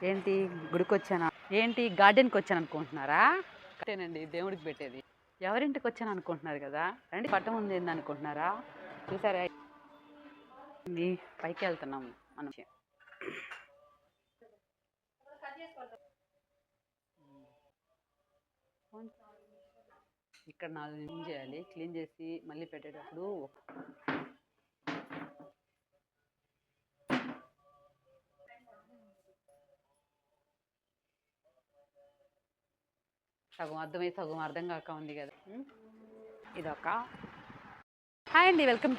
ఏంటి గుడికి వచ్చానా, ఏంటి గార్డెన్కి వచ్చాను అనుకుంటున్నారా? అంతేనండి, దేవుడికి పెట్టేది. ఎవరింటికి వచ్చాను అనుకుంటున్నారు కదా, రండి. పట్టం ఉంది ఏంది అనుకుంటున్నారా? చూసారా, పైకి వెళ్తున్నాము మనం. ఇక్కడ 4 నిమిషం చేయాలి, క్లీన్ చేసి మళ్ళీ పెట్టేటప్పుడు సగం అర్థమై సగం అర్థం కాక ఉంది కదా. ఇదొక హాయ్ అండి, welcome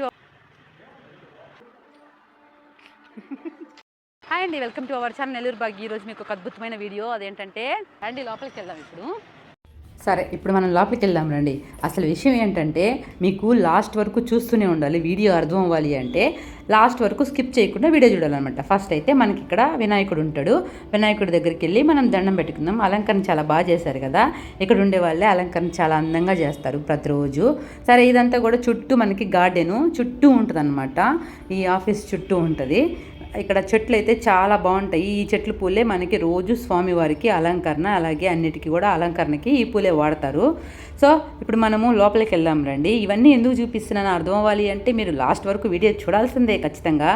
to our channel Nellore బాగ్. ఈరోజు మీకు ఒక అద్భుతమైన వీడియో. అదేంటంటే రండి లోపలికి వెళ్దాం ఇప్పుడు. సరే, ఇప్పుడు మనం లోపలికి వెళ్దాం రండి. అసలు విషయం ఏంటంటే, మీకు లాస్ట్ వరకు చూస్తూనే ఉండాలి. వీడియో అర్థం అవ్వాలి అంటే లాస్ట్ వరకు స్కిప్ చేయకుండా వీడియో చూడాలన్నమాట. ఫస్ట్ అయితే మనకి ఇక్కడ వినాయకుడు ఉంటాడు. వినాయకుడి దగ్గరికి వెళ్ళి మనం దండం పెట్టుకుందాం. అలంకరణ చాలా బాగా చేశారు కదా, ఇక్కడ ఉండే వాళ్ళే అలంకరణ చాలా అందంగా చేస్తారు ప్రతిరోజు. సరే, ఇదంతా కూడా చుట్టూ మనకి గార్డెను చుట్టూ ఉంటుంది అనమాట. ఈ ఆఫీస్ చుట్టూ ఉంటుంది. ఇక్కడ చెట్లు అయితే చాలా బాగుంటాయి. ఈ చెట్లు పూలే మనకి రోజు స్వామివారికి అలంకరణ, అలాగే అన్నిటికీ కూడా అలంకరణకి ఈ పూలే వాడతారు. సో ఇప్పుడు మనము లోపలికి వెళ్దాం రండి. ఇవన్నీ ఎందుకు చూపిస్తున్నాను అర్థం అవ్వాలి అంటే మీరు లాస్ట్ వరకు వీడియో చూడాల్సిందే ఖచ్చితంగా.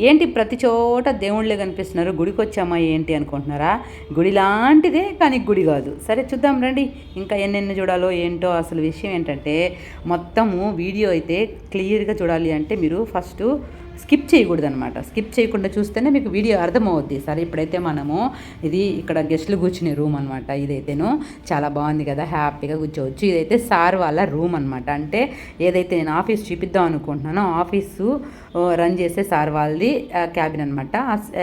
ఏంటి ప్రతి చోట దేవుళ్ళే కనిపిస్తున్నారు, గుడికి వచ్చామా ఏంటి అనుకుంటున్నారా? గుడి లాంటిదే కానీ గుడి కాదు. సరే చూద్దాం రండి, ఇంకా ఎన్నెన్ని చూడాలో ఏంటో. అసలు విషయం ఏంటంటే, మొత్తము వీడియో అయితే క్లియర్గా చూడాలి అంటే మీరు ఫస్ట్ స్కిప్ చేయకూడదు అనమాట. స్కిప్ చేయకుండా చూస్తేనే మీకు వీడియో అర్థమవుద్ది. సరే, ఇప్పుడైతే మనము ఇది ఇక్కడ గెస్ట్లు కూర్చునే రూమ్ అనమాట. ఇదైతేను చాలా బాగుంది కదా, హ్యాపీగా కూర్చోవచ్చు. ఇదైతే సార్ వాళ్ళ రూమ్ అనమాట. అంటే ఏదైతే నేను ఆఫీస్ చూపిద్దాం అనుకుంటున్నానో ఆఫీసు రన్ చేసే సార్ వాళ్ళది క్యాబిన్ అనమాట.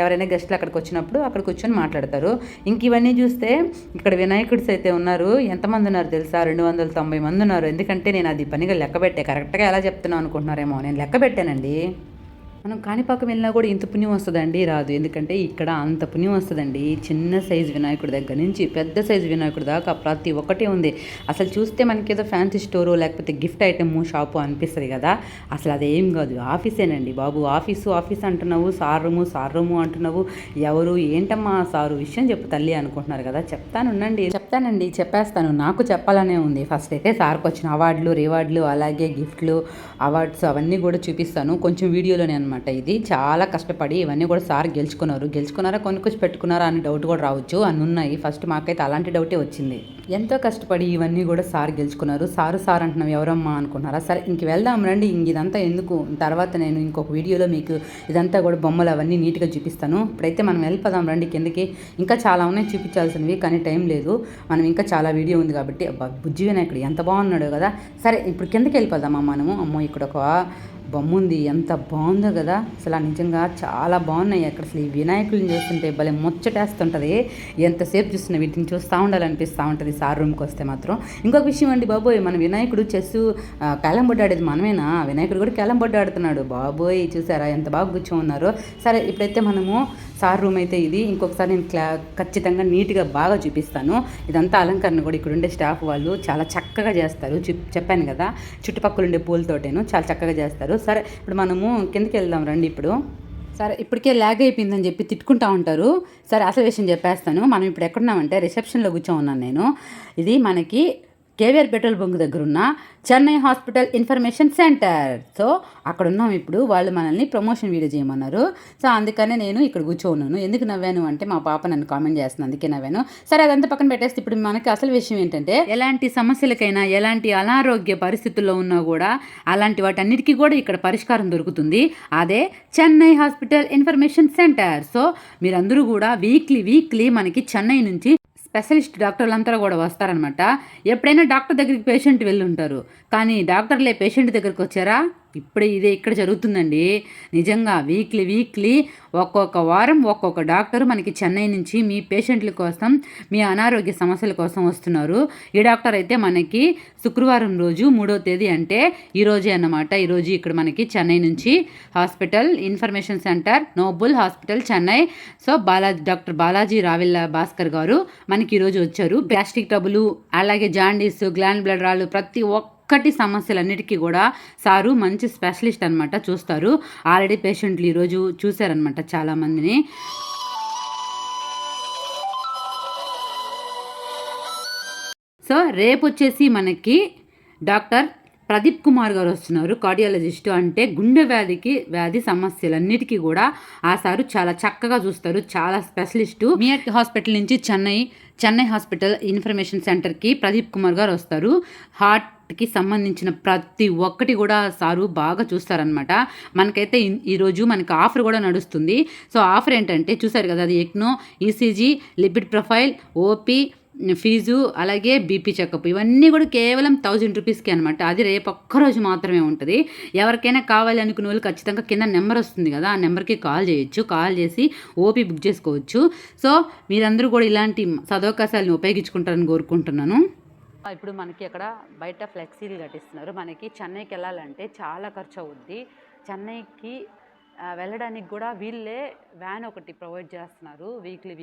ఎవరైనా గెస్ట్లు అక్కడికి వచ్చినప్పుడు అక్కడ కూర్చొని మాట్లాడతారు. ఇంక ఇవన్నీ చూస్తే ఇక్కడ వినాయకుడిస్ అయితే ఉన్నారు. ఎంతమంది ఉన్నారు తెలుసా? 290 మంది ఉన్నారు. ఎందుకంటే నేను అది పనిగా లెక్క పెట్టే, కరెక్ట్గా ఎలా చెప్తున్నాను అనుకుంటున్నారేమో, నేను లెక్క పెట్టానండి. మనం కాణిపాకం వెళ్ళినా కూడా ఇంత పుణ్యం వస్తుందండి? రాదు. ఎందుకంటే ఇక్కడ అంత పుణ్యం వస్తుందండి. చిన్న సైజు వినాయకుడి దగ్గర నుంచి పెద్ద సైజు వినాయకుడి దాకా ప్రతి ఒక్కటి ఉంది. అసలు చూస్తే మనకి ఏదో ఫ్యాన్సీ స్టోరు లేకపోతే గిఫ్ట్ ఐటమ్ షాపు అనిపిస్తుంది కదా, అసలు అదేం కాదు, ఆఫీసేనండి బాబు. ఆఫీస్ అంటున్నావు, సార్ రూము అంటున్నావు. ఎవరు ఏంటమ్మా సారు విషయం చెప్పు తల్లి అనుకుంటున్నారు కదా. చెప్తానండి, చెప్పేస్తాను. నాకు చెప్పాలనే ఉంది. ఫస్ట్ అయితే సార్కి వచ్చిన అవార్డులు, రివార్డులు, అలాగే గిఫ్ట్లు, అవార్డ్స్ అవన్నీ కూడా చూపిస్తాను కొంచెం వీడియోలోనే అనమాట. ఇది చాలా కష్టపడి ఇవన్నీ కూడా సార్ గెలుచుకున్నారా కొనుక్కొచ్చి పెట్టుకున్నారా అని డౌట్ కూడా రావచ్చు, అని ఉన్నాయి. ఫస్ట్ మాకైతే అలాంటి డౌటే వచ్చింది. ఎంతో కష్టపడి ఇవన్నీ కూడా సార్ గెలుచుకున్నారు. సార్ అంటున్నాం ఎవరమ్మా అనుకున్నారా? సరే, ఇంక వెళ్దాం రండి. ఇదంతా ఎందుకు, తర్వాత నేను ఇంకొక వీడియోలో మీకు ఇదంతా కూడా బొమ్మలు అవన్నీ నీట్గా చూపిస్తాను. ఇప్పుడైతే మనం వెళ్ళిపోదాం రండి కిందకి. ఇంకా చాలా ఉన్నాయి చూపించాల్సినవి, కానీ టైం లేదు. మనం ఇంకా చాలా వీడియో ఉంది కాబట్టి. బుజ్జి వినాయకుడు ఎంత బాగున్నాడు కదా. సరే, ఇప్పుడు కిందకి వెళ్ళిపోదామా మనము. అమ్మో, ఇక్కడ ఒక బొమ్మ ఉంది, ఎంత బాగుందో కదా. అసలు నిజంగా చాలా బాగున్నాయి. అక్కడ అసలు ఈ వినాయకుడిని చూస్తుంటే భలే ముచ్చటేస్తుంటుంది. ఎంతసేపు చూస్తున్నా వీటిని చూస్తూ ఉండాలనిపిస్తూ ఉంటుంది సార్ రూమ్కి వస్తే మాత్రం. ఇంకొక విషయం అండి బాబోయ్, మన వినాయకుడు చెస్ క్యాలం బోర్డు ఆడేది మనమేనా? వినాయకుడు కూడా క్యాలం బోర్డు ఆడుతున్నాడు బాబోయ్. చూసారా ఎంత బాగా కూర్చో ఉన్నారో. సరే, ఇప్పుడైతే మనము సార్ రూమ్ అయితే ఇది. ఇంకొకసారి నేను ఖచ్చితంగా నీట్గా బాగా చూపిస్తాను. ఇదంతా అలంకరణ కూడా ఇక్కడ ఉండే స్టాఫ్ వాళ్ళు చాలా చక్కగా చేస్తారు. చెప్పాను కదా, చుట్టుపక్కల ఉండే పూలతోటేను చాలా చక్కగా చేస్తారు. సరే, ఇప్పుడు మనము కిందకి వెళ్దాం రండి ఇప్పుడు. సరే, ఇప్పటికే ల్యాగ్ అయిపోయిందని చెప్పి తిట్టుకుంటా ఉంటారు. సరే, అసలు విషయం చెప్పేస్తాను. మనం ఇప్పుడు ఎక్కడున్నామంటే రిసెప్షన్లో కూర్చో ఉన్నాను నేను. ఇది మనకి కేవీఆర్ పెట్రోల్ బంక్ దగ్గర ఉన్న Chennai hospital information centre. So అక్కడ ఉన్నాం ఇప్పుడు. వాళ్ళు మనల్ని ప్రమోషన్ వీడియో చేయమన్నారు. సో అందుకనే నేను ఇక్కడ కూర్చోన్నాను. ఎందుకు నవ్వాను అంటే మా పాప నన్ను కామెంట్ చేస్తుంది, అందుకే నవ్వాను. సరే, అదంతా పక్కన పెట్టేస్తే ఇప్పుడు మనకి అసలు విషయం ఏంటంటే, ఎలాంటి సమస్యలకైనా ఎలాంటి అనారోగ్య పరిస్థితుల్లో ఉన్నా కూడా అలాంటి వాటన్నిటికీ కూడా ఇక్కడ పరిష్కారం దొరుకుతుంది. అదే Chennai hospital information centre. So మీరందరూ కూడా వీక్లీ మనకి చెన్నై నుంచి స్పెషలిస్ట్ డాక్టర్లంతా కూడా వస్తారనమాట. ఎప్పుడైనా డాక్టర్ దగ్గరికి పేషెంట్ వెళ్ళి ఉంటారు, కానీ డాక్టర్లే పేషెంట్ దగ్గరికి వచ్చారా? ఇదే ఇక్కడ జరుగుతుందండి. నిజంగా వీక్లీ ఒక్కొక్క వారం ఒక్కొక్క డాక్టర్ మనకి చెన్నై నుంచి మీ పేషెంట్ల కోసం, మీ అనారోగ్య సమస్యల కోసం వస్తున్నారు. ఈ డాక్టర్ అయితే మనకి శుక్రవారం రోజు 3వ తేదీ అంటే ఈరోజే అన్నమాట. ఈరోజు ఇక్కడ మనకి చెన్నై నుంచి hospital information centre Noble hospital Chennai. So doctor Balaji Ravilla Bhaskar గారు మనకి ఈరోజు వచ్చారు. గ్యాస్ట్రిక్ ట్రబుల్, అలాగే జాండీస్, గ్లాండ్ బ్లడ్ రాళ్ళు, ప్రతి ఒక్కటి సమస్యలన్నిటికీ కూడా సారు మంచి స్పెషలిస్ట్ అనమాట, చూస్తారు. ఆల్రెడీ పేషెంట్లు ఈరోజు చూశారనమాట చాలామందిని. సో రేపు వచ్చేసి మనకి డాక్టర్ ప్రదీప్ కుమార్ గారు వస్తున్నారు. కార్డియాలజిస్ట్, అంటే గుండె వ్యాధి సమస్యలన్నిటికీ కూడా ఆ సారు చాలా చక్కగా చూస్తారు. చాలా స్పెషలిస్టు. మియాట్ హాస్పిటల్ నుంచి చెన్నై హాస్పిటల్ ఇన్ఫర్మేషన్ సెంటర్కి ప్రదీప్ కుమార్ గారు వస్తారు. హార్ట్కి సంబంధించిన ప్రతి ఒక్కటి కూడా సారు బాగా చూస్తారనమాట. మనకైతే ఈరోజు మనకి ఆఫర్ కూడా నడుస్తుంది. సో ఆఫర్ ఏంటంటే చూసారు కదా, అది ఎక్నో, ECG, lipid profile, OP, fees, అలాగే బీపీ చెకప్, ఇవన్నీ కూడా కేవలం 1000 రూపీస్కి అనమాట. అది రేపు ఒక్కరోజు మాత్రమే ఉంటుంది. ఎవరికైనా కావాలి అనుకునే వాళ్ళు ఖచ్చితంగా కింద నెంబర్ వస్తుంది కదా, ఆ నెంబర్కి కాల్ చేయొచ్చు. కాల్ చేసి ఓపీ బుక్ చేసుకోవచ్చు. సో మీరందరూ కూడా ఇలాంటి సదవకాశాలను ఉపయోగించుకుంటారని కోరుకుంటున్నాను. ఇప్పుడు మనకి అక్కడ బయట ఫ్లెక్సీలు కట్టిస్తున్నారు. మనకి చెన్నైకి వెళ్ళాలంటే చాలా ఖర్చు అవుద్ది. చెన్నైకి వెళ్ళడానికి కూడా వీళ్ళే వ్యాన్ ఒకటి ప్రొవైడ్ చేస్తున్నారు. వీక్లీ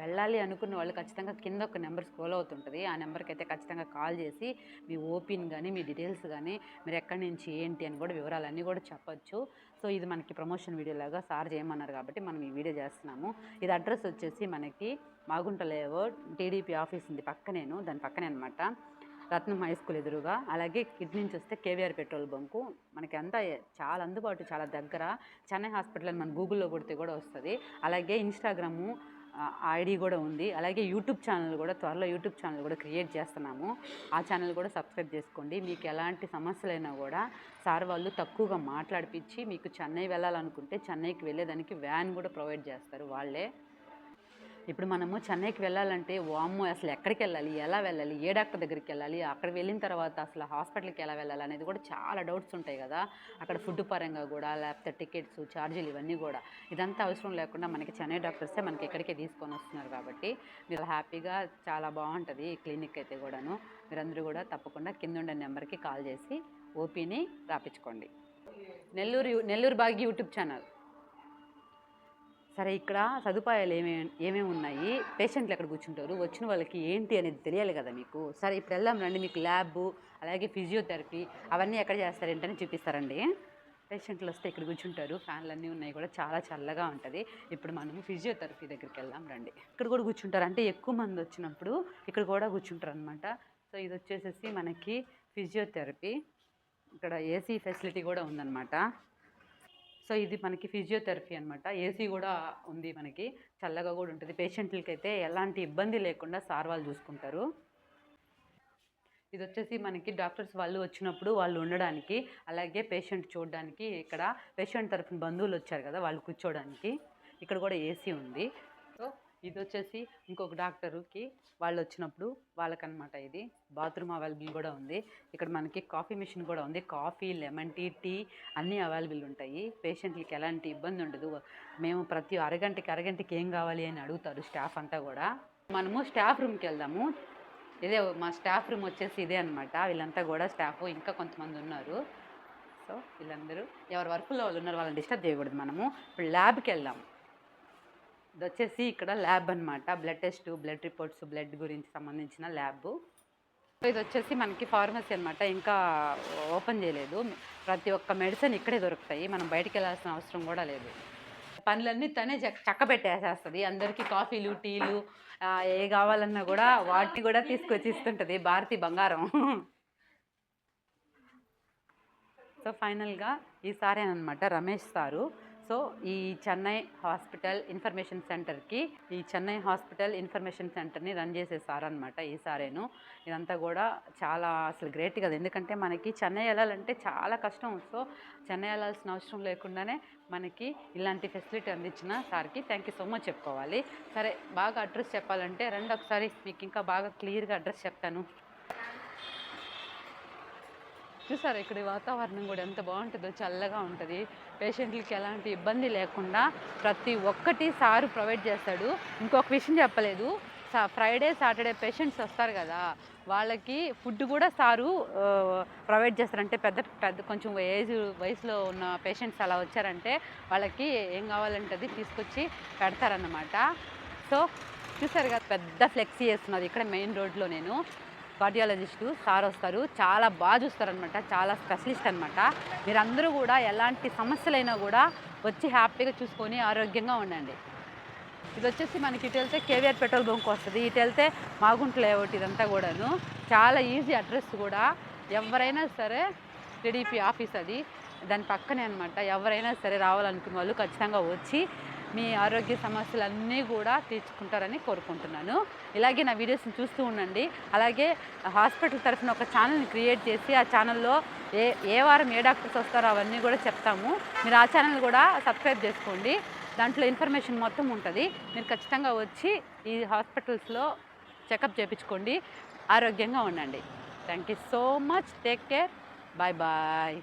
వెళ్ళాలి అనుకున్న వాళ్ళు ఖచ్చితంగా కింద ఒక నెంబర్ స్క్రోల్ అవుతుంటుంది. ఆ నెంబర్కి అయితే ఖచ్చితంగా కాల్ చేసి మీ ఓపీని కానీ, మీ డీటెయిల్స్ కానీ, మీరు ఎక్కడి నుంచి ఏంటి అని కూడా వివరాలన్నీ కూడా చెప్పొచ్చు. సో ఇది మనకి ప్రమోషన్ వీడియో లాగా సార్ చేయమన్నారు కాబట్టి మనం ఈ వీడియో చేస్తున్నాము. ఇది అడ్రస్ వచ్చేసి మనకి మాగుంట లేఅవుట్ టీడీపీ ఆఫీస్ ఉంది పక్కనేను, దాని పక్కనే అనమాట. రత్నం హై స్కూల్ ఎదురుగా. అలాగే ఇటు నుంచి వస్తే కేవీఆర్ పెట్రోల్ బంకు మనకి అంతా చాలా అందుబాటు, చాలా దగ్గర. చెన్నై హాస్పిటల్ అని మన గూగుల్లో కొడితే కూడా వస్తుంది. అలాగే ఇన్స్టాగ్రాము ఐడి కూడా ఉంది. అలాగే యూట్యూబ్ ఛానల్ కూడా త్వరలో యూట్యూబ్ ఛానల్ కూడా క్రియేట్ చేస్తున్నాము. ఆ ఛానల్ కూడా సబ్స్క్రైబ్ చేసుకోండి. మీకు ఎలాంటి సమస్యలైనా కూడా సార్ వాళ్ళు తక్కువగా మాట్లాడిపించి, మీకు చెన్నై వెళ్ళాలనుకుంటే చెన్నైకి వెళ్ళేదానికి వ్యాన్ కూడా ప్రొవైడ్ చేస్తారు వాళ్ళే. ఇప్పుడు మనము చెన్నైకి వెళ్ళాలంటే వామ్మో అసలు ఎక్కడికి వెళ్ళాలి, ఎలా వెళ్ళాలి, ఏ డాక్టర్ దగ్గరికి వెళ్ళాలి, అక్కడ వెళ్ళిన తర్వాత అసలు హాస్పిటల్కి ఎలా వెళ్ళాలి అనేది కూడా చాలా డౌట్స్ ఉంటాయి కదా. అక్కడ ఫుడ్ పరంగా కూడా, లేకపోతే టికెట్స్, ఛార్జీలు, ఇవన్నీ కూడా. ఇదంతా అవసరం లేకుండా మనకి చెన్నై డాక్టర్సే మనకి ఇక్కడికే తీసుకొని వస్తున్నారు కాబట్టి మీరు హ్యాపీగా, చాలా బాగుంటుంది ఈ క్లినిక్ అయితే కూడాను. మీరందరూ కూడా తప్పకుండా కింద ఉండే నెంబర్కి కాల్ చేసి ఓపీని రాపించుకోండి. నెల్లూరు భాగ్య యూట్యూబ్ ఛానల్. సరే, ఇక్కడ సదుపాయాలు ఏమేమి ఉన్నాయి, పేషెంట్లు ఎక్కడ కూర్చుంటారు, వచ్చిన వాళ్ళకి ఏంటి అనేది తెలియాలి కదా మీకు. సరే ఇప్పుడు వెళ్దాం రండి. మీకు ల్యాబ్, అలాగే ఫిజియోథెరపీ అవన్నీ ఎక్కడ చేస్తారు ఏంటని చూపిస్తారండి. పేషెంట్లు వస్తే ఇక్కడ కూర్చుంటారు. ఫ్యాన్లు అన్నీ ఉన్నాయి కూడా, చాలా చల్లగా ఉంటుంది. ఇప్పుడు మనం ఫిజియోథెరపీ దగ్గరికి వెళ్దాం రండి. ఇక్కడ కూడా కూర్చుంటారు, అంటే ఎక్కువ మంది వచ్చినప్పుడు ఇక్కడ కూడా కూర్చుంటారు అనమాట. సో ఇది వచ్చేసేసి మనకి ఫిజియోథెరపీ. ఇక్కడ ఏసీ ఫెసిలిటీ కూడా ఉందన్నమాట. సో ఇది మనకి ఫిజియోథెరపీ అనమాట. ఏసీ కూడా ఉంది, మనకి చల్లగా కూడా ఉంటుంది. పేషెంట్లకి అయితే ఎలాంటి ఇబ్బంది లేకుండా సార్ వాళ్ళు చూసుకుంటారు. ఇది వచ్చేసి మనకి డాక్టర్స్ వాళ్ళు వచ్చినప్పుడు వాళ్ళు ఉండడానికి, అలాగే పేషెంట్ చూడడానికి, ఇక్కడ పేషెంట్ తరఫున బంధువులు వచ్చారు కదా వాళ్ళు కూర్చోడానికి ఇక్కడ కూడా ఏసీ ఉంది. సో ఇది వచ్చేసి ఇంకొక డాక్టర్కి వాళ్ళు వచ్చినప్పుడు వాళ్ళకనమాట. ఇది బాత్రూమ్ అవైలబుల్ కూడా ఉంది. ఇక్కడ మనకి కాఫీ మిషన్ కూడా ఉంది. కాఫీ, లెమన్ టీ అన్నీ అవైలబుల్ ఉంటాయి. పేషెంట్లకి ఎలాంటి ఇబ్బంది ఉండదు. మేము ప్రతి అరగంటకి ఏం కావాలి అని అడుగుతారు స్టాఫ్ అంతా కూడా. మనము స్టాఫ్ రూమ్కి వెళ్దాము. ఇదే మా స్టాఫ్ రూమ్ వచ్చేసి ఇదే అనమాట. వీళ్ళంతా కూడా స్టాఫ్, ఇంకా కొంతమంది ఉన్నారు. సో వీళ్ళందరూ ఎవరి వర్క్లో వాళ్ళు ఉన్నారు, వాళ్ళని డిస్టర్బ్ చేయకూడదు. మనము ఇప్పుడు ల్యాబ్కి వెళ్దాం. ఇది వచ్చేసి ఇక్కడ ల్యాబ్ అనమాట. Blood test, blood reports, blood గురించి సంబంధించిన ల్యాబ్. ఇది వచ్చేసి మనకి ఫార్మసీ అనమాట. ఇంకా ఓపెన్ చేయలేదు. ప్రతి ఒక్క మెడిసిన్ ఇక్కడే దొరుకుతాయి, మనం బయటికి వెళ్ళాల్సిన అవసరం కూడా లేదు. పనులన్నీ తనే చక్క పెట్టేసేస్తుంది. అందరికీ కాఫీలు, టీలు ఏ కావాలన్నా కూడా వాటిని కూడా తీసుకొచ్చి ఇస్తుంటుంది భారతి బంగారం. సో ఫైనల్గా ఈసారి అనమాట రమేష్ సారు. సో ఈ చెన్నై హాస్పిటల్ ఇన్ఫర్మేషన్ సెంటర్ని రన్ చేసే సార్ అనమాట ఈసారేను. ఇదంతా కూడా చాలా అసలు గ్రేట్ కదా, ఎందుకంటే మనకి చెన్నై వెళ్ళాలంటే చాలా కష్టం. సో చెన్నై వెళ్ళాల్సిన అవసరం లేకుండానే మనకి ఇలాంటి ఫెసిలిటీ అందించిన సార్కి థ్యాంక్ యూ సో మచ్ చెప్పుకోవాలి. సరే, బాగా అడ్రస్ చెప్పాలంటే రండి ఒకసారి మీకు ఇంకా బాగా క్లియర్గా అడ్రస్ చెప్తాను. చూసారు ఇక్కడ వాతావరణం కూడా ఎంత బాగుంటుందో, చల్లగా ఉంటుంది. పేషెంట్లకి ఎలాంటి ఇబ్బంది లేకుండా ప్రతి ఒక్కటి సారు ప్రొవైడ్ చేస్తాడు. ఇంకొక విషయం చెప్పలేదు, ఫ్రైడే సాటర్డే పేషెంట్స్ వస్తారు కదా, వాళ్ళకి ఫుడ్ కూడా సారు ప్రొవైడ్ చేస్తారు. అంటే పెద్ద కొంచెం వయసులో ఉన్న పేషెంట్స్ అలా వచ్చారంటే వాళ్ళకి ఏం కావాలంటే అది తీసుకొచ్చి పెడతారన్నమాట. సో చూసారు కదా, పెద్ద ఫ్లెక్సీ చేస్తున్నారు ఇక్కడ మెయిన్ రోడ్లో. నేను కార్డియాలజిస్టు సార్ వస్తారు, చాలా బాగా చూస్తారనమాట, చాలా స్పెషలిస్ట్ అనమాట. మీరందరూ కూడా ఎలాంటి సమస్యలైనా కూడా వచ్చి హ్యాపీగా చూసుకొని ఆరోగ్యంగా ఉండండి. ఇది వచ్చేసి మనకి ఇటు వెళ్తే కేవీఆర్ పెట్రోల్ బంక్ వస్తుంది, ఇటు వెళ్తే మాగుంట లేఅవుట్, ఇదంతా కూడాను చాలా ఈజీ అడ్రస్ కూడా. ఎవరైనా సరే టీడీపీ ఆఫీస్ అది దాని పక్కనే అనమాట. ఎవరైనా సరే రావాలనుకున్న వాళ్ళు ఖచ్చితంగా వచ్చి మీ ఆరోగ్య సమస్యలన్నీ కూడా తీర్చుకుంటారని కోరుకుంటున్నాను. ఇలాగే నా వీడియోస్ని చూస్తూ ఉండండి. అలాగే హాస్పిటల్ తరఫున ఒక ఛానల్ని క్రియేట్ చేసి ఆ ఛానల్లో ఏ వారం ఏ డాక్టర్స్ వస్తారో అవన్నీ కూడా చెప్తాము. మీరు ఆ ఛానల్ కూడా సబ్స్క్రైబ్ చేసుకోండి. దాంట్లో ఇన్ఫర్మేషన్ మొత్తం ఉంటుంది. మీరు ఖచ్చితంగా వచ్చి ఈ హాస్పిటల్స్లో చెకప్ చేయించుకోండి, ఆరోగ్యంగా ఉండండి. Thank you so much. Take care. Bye bye.